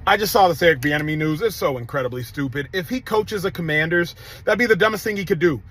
I just saw this Eric Bieniemy news. It's so incredibly stupid. If he coaches the Commanders, that'd be the dumbest thing he could do.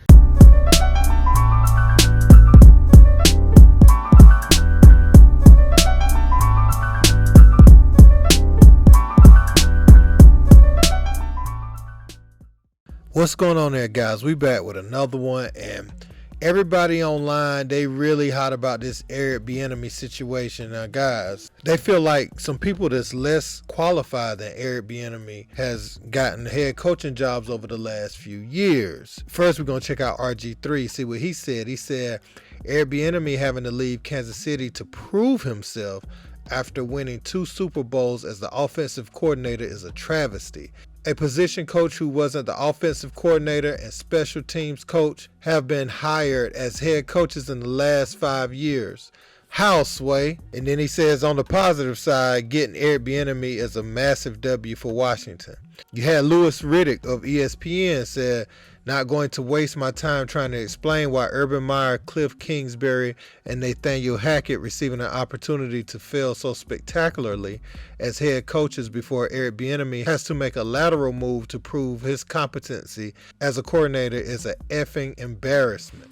What's going on there, guys? We back with another one, and everybody online, they really hot about this Eric Bieniemy situation. Now, guys, they feel like some people that's less qualified than Eric Bieniemy has gotten head coaching jobs over the last few years. First, we're going to check out RG3, see what he said. He said Eric Bieniemy having to leave Kansas City to prove himself after winning 2 Super Bowls as the offensive coordinator is a travesty. A position coach who wasn't the offensive coordinator and special teams coach have been hired as head coaches in the last 5 years. How, Sway? And then he says on the positive side, getting Eric Bieniemy is a massive W for Washington. You had Louis Riddick of ESPN said, not going to waste my time trying to explain why Urban Meyer, Cliff Kingsbury, and Nathaniel Hackett receiving an opportunity to fail so spectacularly as head coaches before Eric Bieniemy has to make a lateral move to prove his competency as a coordinator is an effing embarrassment.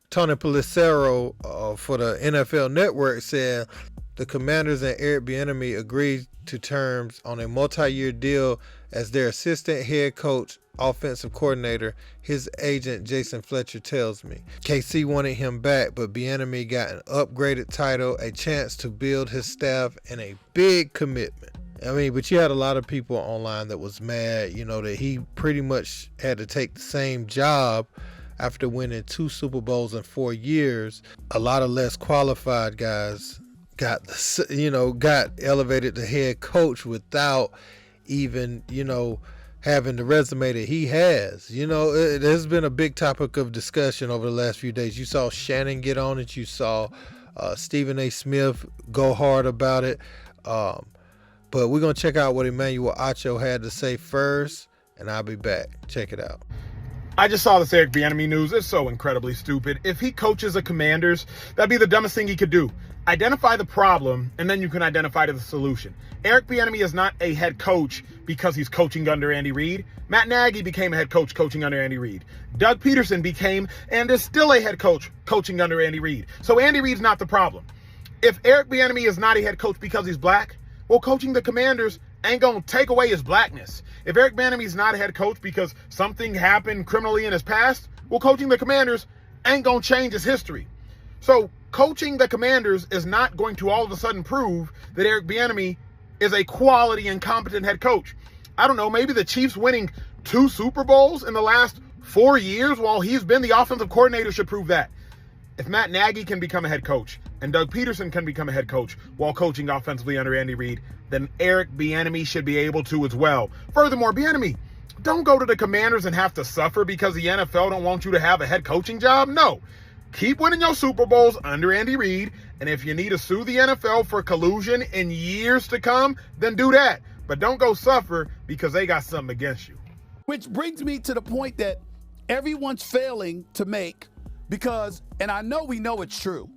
Tony Pelissero for the NFL Network said the Commanders and Eric Bieniemy agreed to terms on a multi-year deal as their assistant head coach, offensive coordinator, his agent Jason Fletcher tells me. KC wanted him back, but Bieniemy got an upgraded title, a chance to build his staff, and a big commitment. But you had a lot of people online that was mad, that he pretty much had to take the same job after winning 2 Super Bowls in 4 years. A lot of less qualified guys got elevated to head coach without even, having the resume that he has. It has been a big topic of discussion over the last few days. You saw Shannon get on it. You saw Stephen A. Smith go hard about it. But we're going to check out what Emmanuel Acho had to say first, and I'll be back. Check it out. I just saw this Eric Bieniemy news. It's so incredibly stupid. If he coaches the Commanders, that'd be the dumbest thing he could do. Identify the problem, and then you can identify the solution. Eric Bieniemy is not a head coach because he's coaching under Andy Reid. Matt Nagy became a head coach coaching under Andy Reid. Doug Peterson became and is still a head coach coaching under Andy Reid. So Andy Reid's not the problem. If Eric Bieniemy is not a head coach because he's black, well, coaching the Commanders ain't going to take away his blackness. If Eric Bieniemy is not a head coach because something happened criminally in his past, well, coaching the Commanders ain't going to change his history. So coaching the Commanders is not going to all of a sudden prove that Eric Bieniemy is a quality and competent head coach. I don't know, maybe the Chiefs winning 2 Super Bowls in the last 4 years while he's been the offensive coordinator should prove that. If Matt Nagy can become a head coach and Doug Peterson can become a head coach while coaching offensively under Andy Reid, then Eric Bieniemy should be able to as well. Furthermore, Bieniemy, don't go to the Commanders and have to suffer because the NFL don't want you to have a head coaching job. No. Keep winning your Super Bowls under Andy Reid, and if you need to sue the NFL for collusion in years to come, then do that. But don't go suffer because they got something against you. Which brings me to the point that everyone's failing to make because, and we know it's true,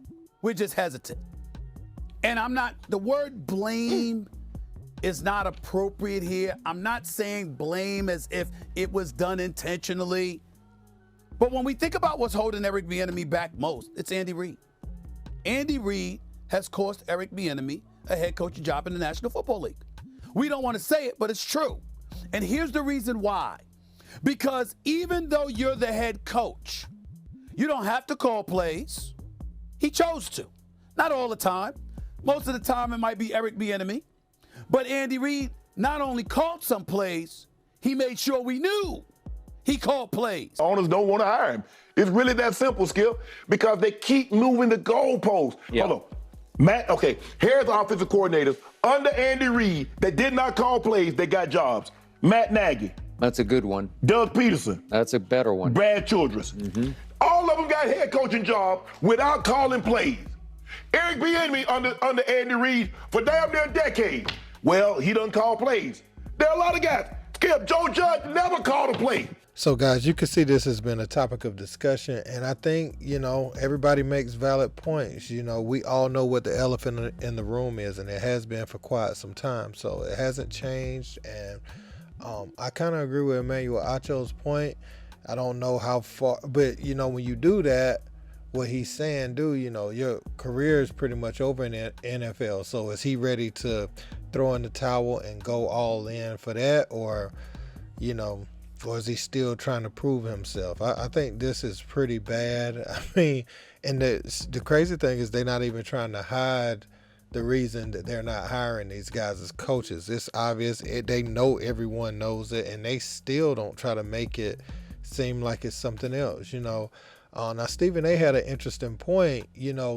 we're just hesitant. And the word blame is not appropriate here. I'm not saying blame as if it was done intentionally. But when we think about what's holding Eric Bieniemy back most, it's Andy Reid. Andy Reid has cost Eric Bieniemy a head coaching job in the National Football League. We don't want to say it, but it's true. And here's the reason why. Because even though you're the head coach, you don't have to call plays. He chose to. Not all the time. Most of the time it might be Eric Bieniemy. But Andy Reid not only called some plays, he made sure we knew he called plays. Owners don't want to hire him. It's really that simple, Skip, because they keep moving the goalposts. Yeah. Hold on. Here's the offensive coordinators under Andy Reid that did not call plays, they got jobs. Matt Nagy. That's a good one. Doug Peterson. That's a better one. Brad Childress. Mm-hmm. All of them got head coaching jobs without calling plays. Eric Bieniemy under Andy Reid for damn near a decade. Well, he doesn't call plays. There are a lot of guys. Skip, Joe Judge never called a play. So, guys, you can see this has been a topic of discussion, and I think, everybody makes valid points. We all know what the elephant in the room is, and it has been for quite some time. So it hasn't changed, and I kind of agree with Emmanuel Acho's point. I don't know how far, but, when you do that, what he's saying, your career is pretty much over in the NFL. So is he ready to throw in the towel and go all in for that, or is he still trying to prove himself? I think this is pretty bad. I mean, and the crazy thing is they're not even trying to hide the reason that they're not hiring these guys as coaches. It's obvious. They know everyone knows it, and they still don't try to make it seem like it's something else, Now, Stephen A. had an interesting point,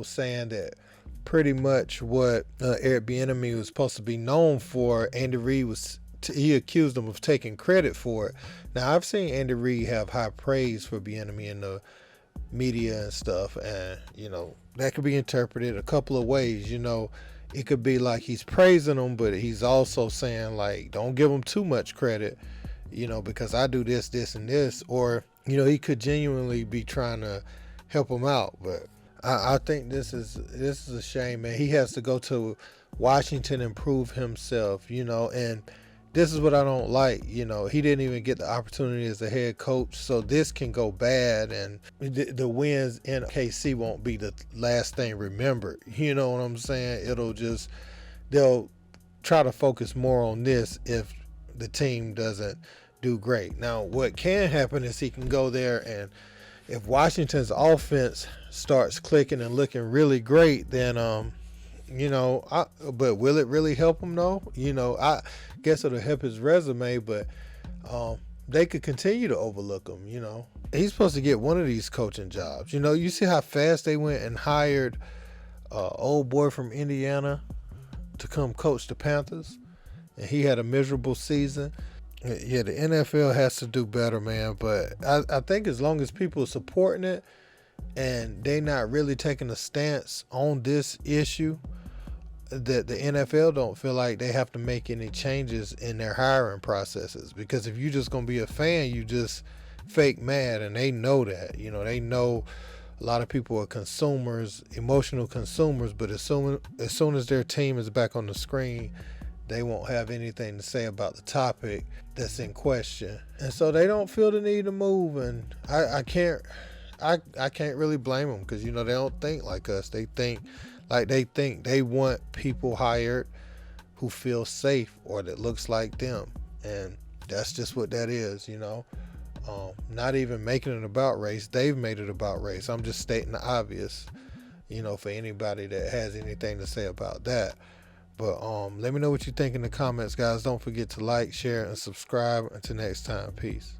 saying that pretty much what Eric Bieniemy was supposed to be known for, Andy Reid he accused him of taking credit for it. Now, I've seen Andy Reid have high praise for Bieniemy in the media and stuff, and that could be interpreted a couple of ways. It could be like he's praising him, but he's also saying, like, don't give him too much credit, because I do this, this, and this, or he could genuinely be trying to help him out. But I think this is a shame, man. He has to go to Washington and prove himself, and this is what I don't like. He didn't even get the opportunity as a head coach, so this can go bad, and the wins in KC won't be the last thing remembered. You know what I'm saying? They'll try to focus more on this if the team doesn't do great. Now, what can happen is he can go there, and if Washington's offense starts clicking and looking really great, then but will it really help him though? I guess it'll help his resume, but they could continue to overlook him. He's supposed to get one of these coaching jobs. You see how fast they went and hired old boy from Indiana to come coach the Panthers, and he had a miserable season. Yeah, the NFL has to do better, man. But I think as long as people are supporting it and they not really taking a stance on this issue, that the NFL don't feel like they have to make any changes in their hiring processes. Because if you just going to be a fan, you just fake mad, and they know that. They know a lot of people are consumers, emotional consumers, but as soon as their team is back on the screen, they won't have anything to say about the topic that's in question. And so they don't feel the need to move, and I can't really blame them, because they don't think like us. They think they want people hired who feel safe or that looks like them, and that's just what that is. Not even making it about race. They've made it about race. I'm just stating the obvious, for anybody that has anything to say about that. But let me know what you think in the comments, guys. Don't forget to like, share, and subscribe. Until next time, peace.